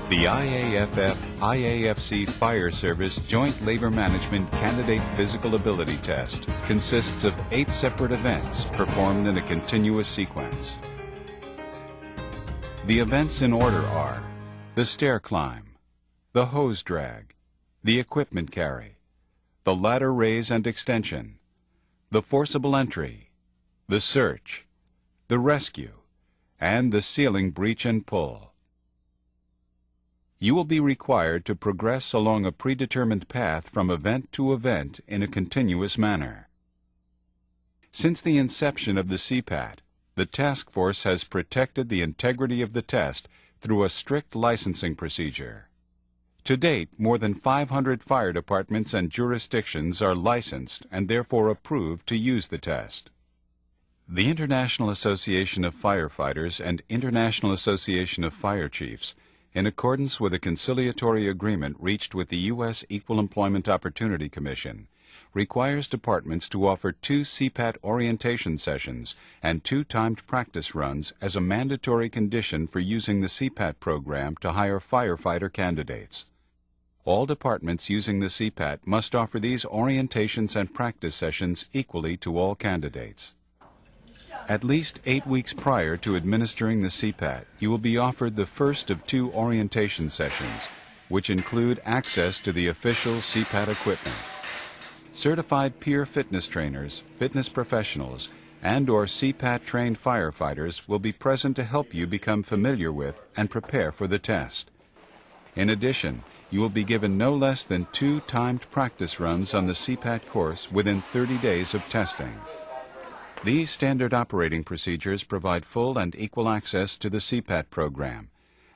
The IAFF-IAFC Fire Service Joint Labor Management Candidate Physical Ability Test consists of 8 separate events performed in a continuous sequence. The events in order are the stair climb, the hose drag, the equipment carry, the ladder raise and extension, the forcible entry, the search, the rescue, and the ceiling breach and pull. You will be required to progress along a predetermined path from event to event in a continuous manner. Since the inception of the CPAT, the task force has protected the integrity of the test through a strict licensing procedure. To date, more than 500 fire departments and jurisdictions are licensed and therefore approved to use the test. The International Association of Firefighters and International Association of Fire Chiefs, in accordance with a conciliatory agreement reached with the U.S. Equal Employment Opportunity Commission, requires departments to offer 2 CPAT orientation sessions and 2 timed practice runs as a mandatory condition for using the CPAT program to hire firefighter candidates. All departments using the CPAT must offer these orientations and practice sessions equally to all candidates. At least 8 weeks prior to administering the CPAT, you will be offered the first of 2 orientation sessions, which include access to the official CPAT equipment. Certified peer fitness trainers, fitness professionals, and/or CPAT-trained firefighters will be present to help you become familiar with and prepare for the test. In addition, you will be given no less than 2 timed practice runs on the CPAT course within 30 days of testing. These standard operating procedures provide full and equal access to the CPAT program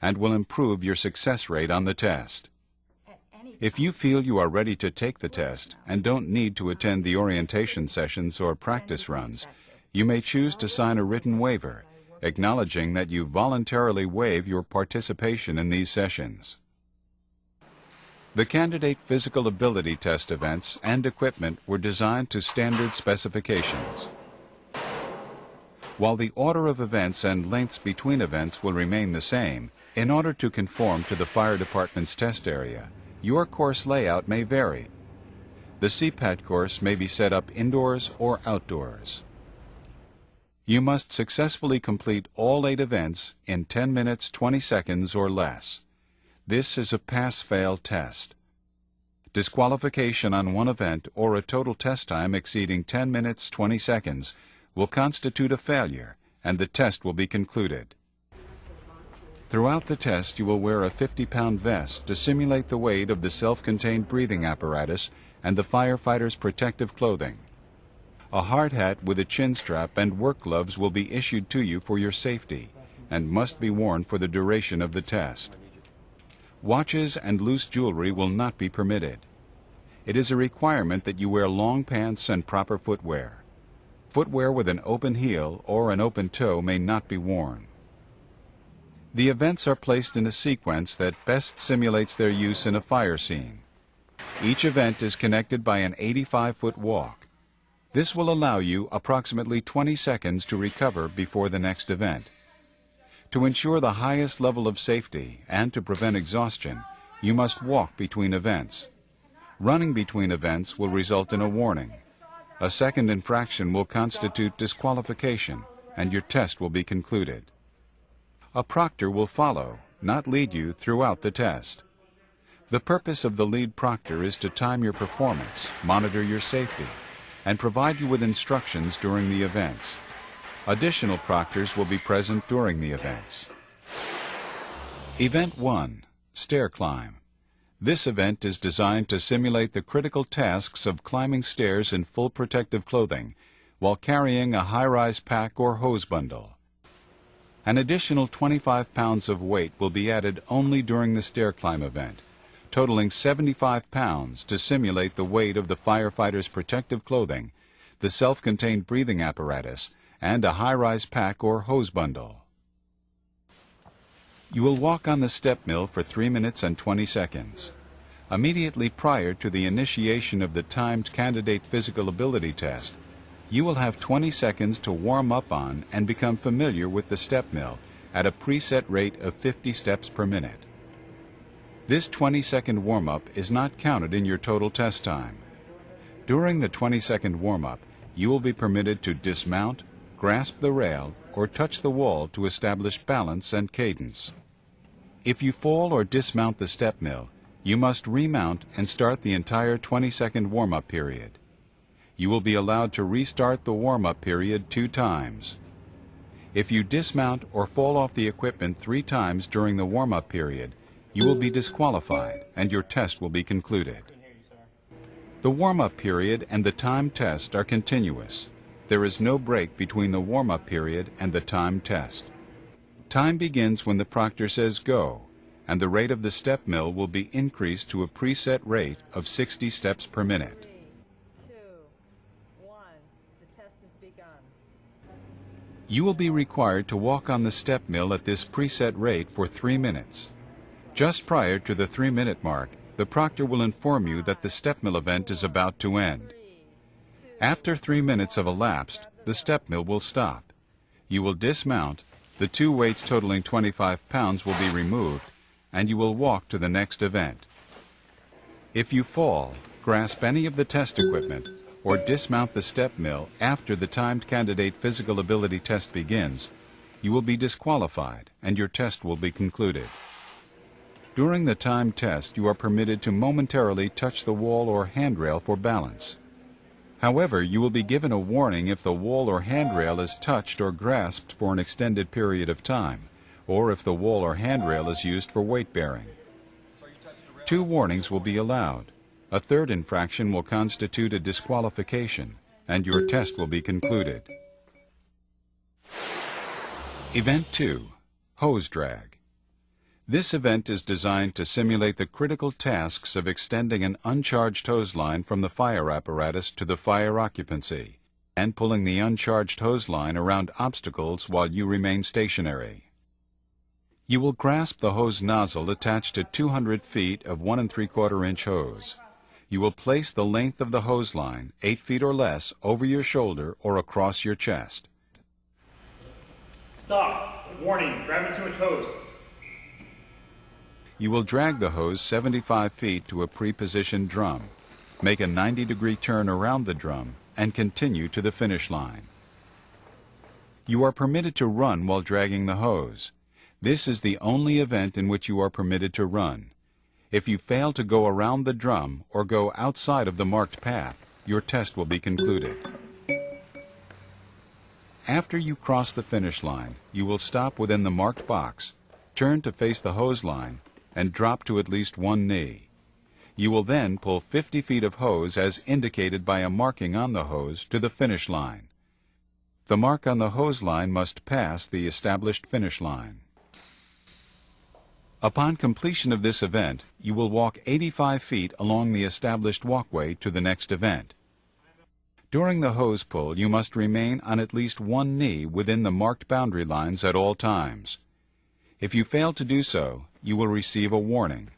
and will improve your success rate on the test. If you feel you are ready to take the test and don't need to attend the orientation sessions or practice runs, you may choose to sign a written waiver, acknowledging that you voluntarily waive your participation in these sessions. The candidate physical ability test events and equipment were designed to standard specifications. While the order of events and lengths between events will remain the same, in order to conform to the fire department's test area, your course layout may vary. The CPAT course may be set up indoors or outdoors. You must successfully complete all 8 events in 10 minutes 20 seconds or less. This is a pass-fail test. Disqualification on one event or a total test time exceeding 10 minutes 20 seconds will constitute a failure, and the test will be concluded. Throughout the test, you will wear a 50-pound vest to simulate the weight of the self-contained breathing apparatus and the firefighter's protective clothing. A hard hat with a chin strap and work gloves will be issued to you for your safety and must be worn for the duration of the test. Watches and loose jewelry will not be permitted. It is a requirement that you wear long pants and proper footwear. Footwear with an open heel or an open toe may not be worn. The events are placed in a sequence that best simulates their use in a fire scene. Each event is connected by an 85-foot walk. This will allow you approximately 20 seconds to recover before the next event. To ensure the highest level of safety and to prevent exhaustion, you must walk between events. Running between events will result in a warning. A second infraction will constitute disqualification, and your test will be concluded. A proctor will follow, not lead you throughout the test. The purpose of the lead proctor is to time your performance, monitor your safety, and provide you with instructions during the events. Additional proctors will be present during the events. Event 1, Stair Climb. This event is designed to simulate the critical tasks of climbing stairs in full protective clothing while carrying a high-rise pack or hose bundle. An additional 25 pounds of weight will be added only during the stair climb event, totaling 75 pounds to simulate the weight of the firefighter's protective clothing, the self-contained breathing apparatus, and a high-rise pack or hose bundle. You will walk on the step mill for 3 minutes and 20 seconds. Immediately prior to the initiation of the timed candidate physical ability test, you will have 20 seconds to warm up on and become familiar with the step mill at a preset rate of 50 steps per minute. This 20-second warm-up is not counted in your total test time. During the 20-second warm-up, you will be permitted to dismount, grasp the rail, or touch the wall to establish balance and cadence. If you fall or dismount the step mill, you must remount and start the entire 20-second warm-up period. You will be allowed to restart the warm-up period 2 times. If you dismount or fall off the equipment 3 times during the warm-up period, you will be disqualified and your test will be concluded. The warm-up period and the time test are continuous. There is no break between the warm-up period and the time test. Time begins when the proctor says go, and the rate of the step mill will be increased to a preset rate of 60 steps per minute. 3, 2, 1. The test has begun. You will be required to walk on the step mill at this preset rate for 3 minutes. Just prior to the 3-minute mark, the proctor will inform you that the step mill event is about to end. After 3 minutes have elapsed, the step mill will stop. You will dismount, the 2 weights totaling 25 pounds will be removed, and you will walk to the next event. If you fall, grasp any of the test equipment, or dismount the step mill after the timed candidate physical ability test begins, you will be disqualified and your test will be concluded. During the timed test, you are permitted to momentarily touch the wall or handrail for balance. However, you will be given a warning if the wall or handrail is touched or grasped for an extended period of time, or if the wall or handrail is used for weight bearing. 2 warnings will be allowed. A 3rd infraction will constitute a disqualification, and your test will be concluded. Event 2. Hose drag. This event is designed to simulate the critical tasks of extending an uncharged hose line from the fire apparatus to the fire occupancy, and pulling the uncharged hose line around obstacles while you remain stationary. You will grasp the hose nozzle attached to 200 feet of 1 3/4 inch hose. You will place the length of the hose line, 8 feet or less, over your shoulder or across your chest. Stop! Warning, grab a 2-inch hose. You will drag the hose 75 feet to a pre-positioned drum, make a 90-degree turn around the drum, and continue to the finish line. You are permitted to run while dragging the hose. This is the only event in which you are permitted to run. If you fail to go around the drum or go outside of the marked path, your test will be concluded. After you cross the finish line, you will stop within the marked box, turn to face the hose line, and drop to at least 1 knee. You will then pull 50 feet of hose as indicated by a marking on the hose to the finish line. The mark on the hose line must pass the established finish line. Upon completion of this event, you will walk 85 feet along the established walkway to the next event. During the hose pull, you must remain on at least 1 knee within the marked boundary lines at all times. If you fail to do so, you will receive a warning.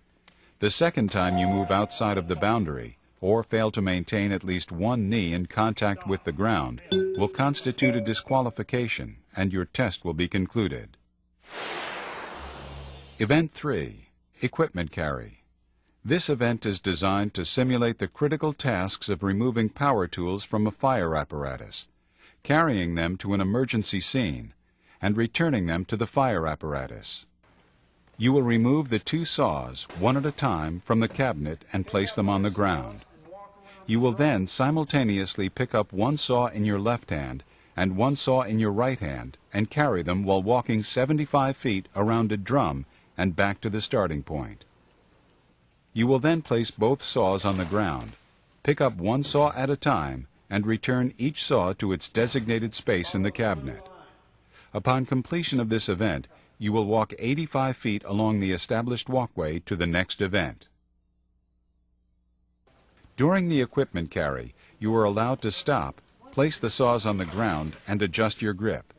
The second time you move outside of the boundary, or fail to maintain at least 1 knee in contact with the ground, will constitute a disqualification, and your test will be concluded. Event 3. Equipment carry. This event is designed to simulate the critical tasks of removing power tools from a fire apparatus, carrying them to an emergency scene, and returning them to the fire apparatus. You will remove the 2 saws, one at a time, from the cabinet and place them on the ground. You will then simultaneously pick up 1 saw in your left hand and 1 saw in your right hand and carry them while walking 75 feet around a drum and back to the starting point. You will then place both saws on the ground, pick up 1 saw at a time, and return each saw to its designated space in the cabinet. Upon completion of this event, you will walk 85 feet along the established walkway to the next event. During the equipment carry, you are allowed to stop, place the saws on the ground, and adjust your grip.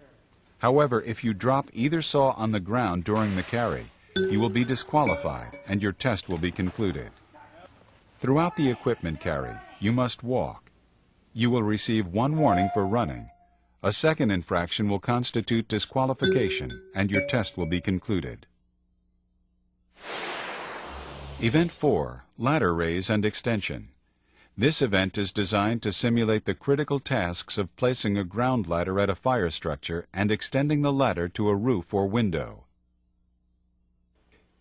However, if you drop either saw on the ground during the carry, you will be disqualified and your test will be concluded. Throughout the equipment carry, you must walk. You will receive 1 warning for running. A second infraction will constitute disqualification and your test will be concluded. Event 4, Ladder Raise and Extension. This event is designed to simulate the critical tasks of placing a ground ladder at a fire structure and extending the ladder to a roof or window.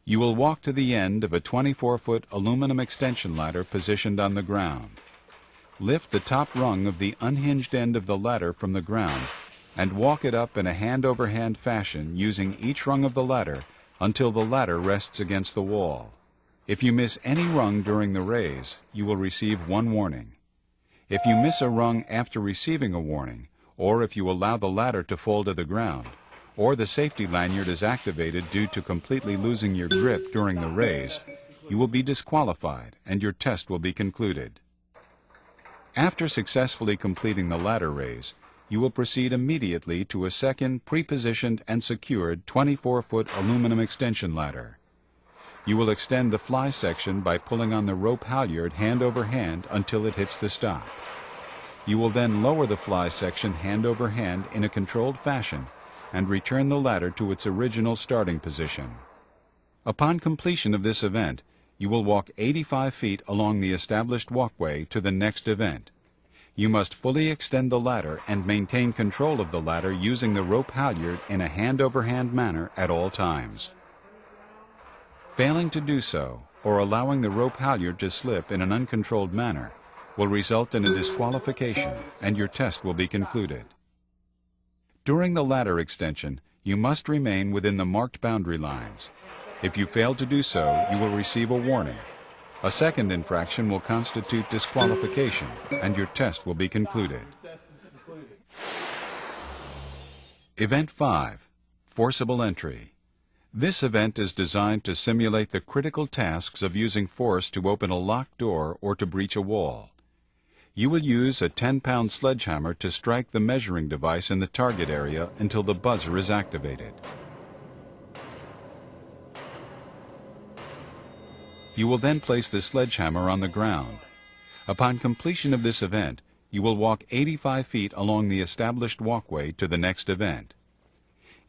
You will walk to the end of a 24-foot aluminum extension ladder positioned on the ground. Lift the top rung of the unhinged end of the ladder from the ground and walk it up in a hand-over-hand fashion using each rung of the ladder until the ladder rests against the wall. If you miss any rung during the raise, you will receive one warning. If you miss a rung after receiving a warning, or if you allow the ladder to fall to the ground, or the safety lanyard is activated due to completely losing your grip during the raise, you will be disqualified and your test will be concluded. After successfully completing the ladder raise, you will proceed immediately to a second pre-positioned and secured 24-foot aluminum extension ladder. You will extend the fly section by pulling on the rope halyard hand over hand until it hits the stop. You will then lower the fly section hand over hand in a controlled fashion and return the ladder to its original starting position. Upon completion of this event, you will walk 85 feet along the established walkway to the next event. You must fully extend the ladder and maintain control of the ladder using the rope halyard in a hand-over-hand manner at all times. Failing to do so, or allowing the rope halyard to slip in an uncontrolled manner, will result in a disqualification and your test will be concluded. During the ladder extension, you must remain within the marked boundary lines. If you fail to do so, you will receive a warning. A second infraction will constitute disqualification, and your test will be concluded. Event 5, Forcible Entry. This event is designed to simulate the critical tasks of using force to open a locked door or to breach a wall. You will use a 10-pound sledgehammer to strike the measuring device in the target area until the buzzer is activated. You will then place the sledgehammer on the ground. Upon completion of this event, you will walk 85 feet along the established walkway to the next event.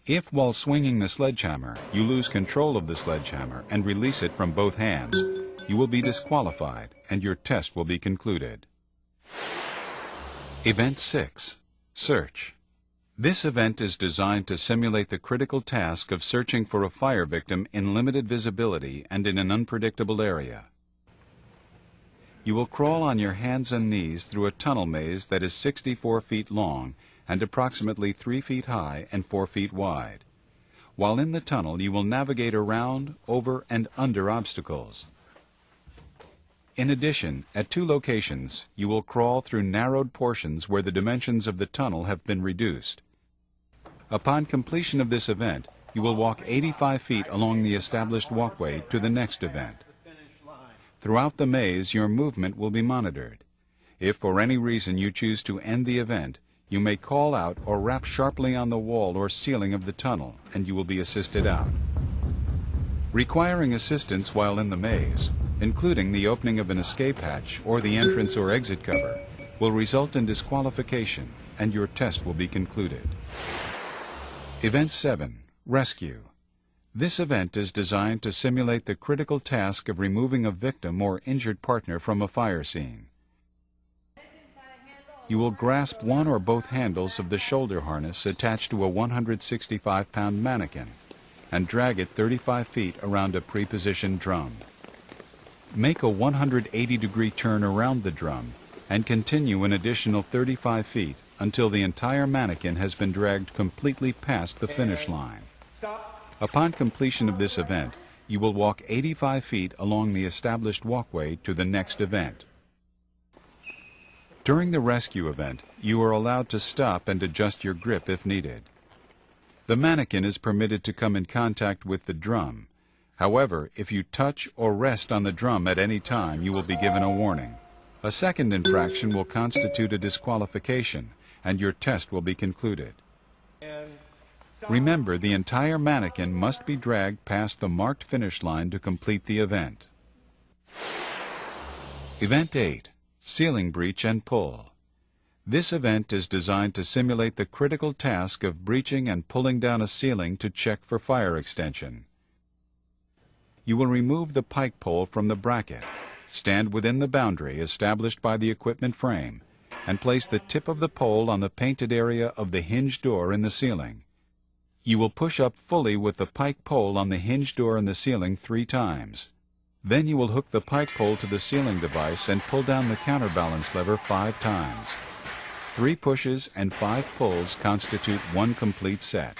If, while swinging the sledgehammer, you lose control of the sledgehammer and release it from both hands, you will be disqualified and your test will be concluded. Event 6, Search. This event is designed to simulate the critical task of searching for a fire victim in limited visibility and in an unpredictable area. You will crawl on your hands and knees through a tunnel maze that is 64 feet long and approximately 3 feet high and 4 feet wide. While in the tunnel, you will navigate around, over, and under obstacles. In addition, at 2 locations, you will crawl through narrowed portions where the dimensions of the tunnel have been reduced. Upon completion of this event, you will walk 85 feet along the established walkway to the next event. Throughout the maze, your movement will be monitored. If for any reason you choose to end the event, you may call out or rap sharply on the wall or ceiling of the tunnel, and you will be assisted out. Requiring assistance while in the maze, including the opening of an escape hatch or the entrance or exit cover, will result in disqualification, and your test will be concluded. Event 7, Rescue. This event is designed to simulate the critical task of removing a victim or injured partner from a fire scene. You will grasp one or both handles of the shoulder harness attached to a 165-pound mannequin and drag it 35 feet around a pre-positioned drum. Make a 180-degree turn around the drum and continue an additional 35 feet until the entire mannequin has been dragged completely past the finish line. Upon completion of this event, you will walk 85 feet along the established walkway to the next event. During the rescue event, you are allowed to stop and adjust your grip if needed. The mannequin is permitted to come in contact with the drum. However, if you touch or rest on the drum at any time, you will be given a warning. A second infraction will constitute a disqualification, and your test will be concluded. Remember, the entire mannequin must be dragged past the marked finish line to complete the event. Event 8, Ceiling Breach and Pull. This event is designed to simulate the critical task of breaching and pulling down a ceiling to check for fire extension. You will remove the pike pole from the bracket, stand within the boundary established by the equipment frame, and place the tip of the pole on the painted area of the hinge door in the ceiling. You will push up fully with the pike pole on the hinge door in the ceiling 3 times. Then you will hook the pike pole to the ceiling device and pull down the counterbalance lever 5 times. 3 pushes and 5 pulls constitute one complete set.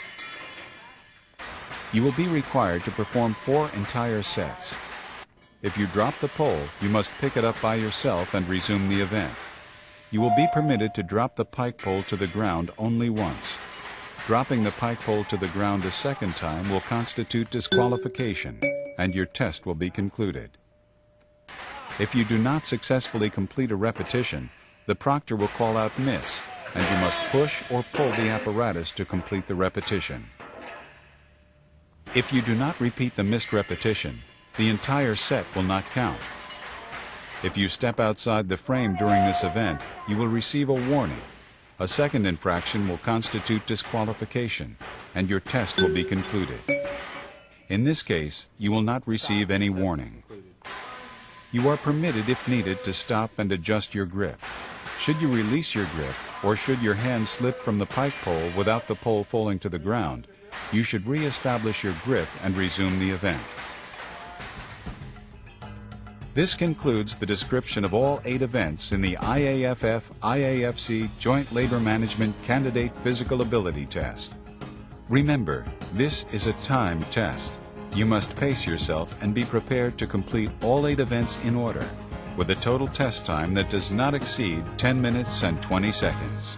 You will be required to perform 4 entire sets. If you drop the pole, you must pick it up by yourself and resume the event. You will be permitted to drop the pike pole to the ground only once. Dropping the pike pole to the ground a second time will constitute disqualification, and your test will be concluded. If you do not successfully complete a repetition, the proctor will call out miss, and you must push or pull the apparatus to complete the repetition. If you do not repeat the missed repetition, the entire set will not count. If you step outside the frame during this event, you will receive a warning. A second infraction will constitute disqualification, and your test will be concluded. In this case, you will not receive any warning. You are permitted, if needed, to stop and adjust your grip. Should you release your grip, or should your hand slip from the pike pole without the pole falling to the ground, you should re-establish your grip and resume the event. This concludes the description of all 8 events in the IAFF-IAFC Joint Labor Management Candidate Physical Ability Test. Remember, this is a timed test. You must pace yourself and be prepared to complete all 8 events in order, with a total test time that does not exceed 10 minutes and 20 seconds.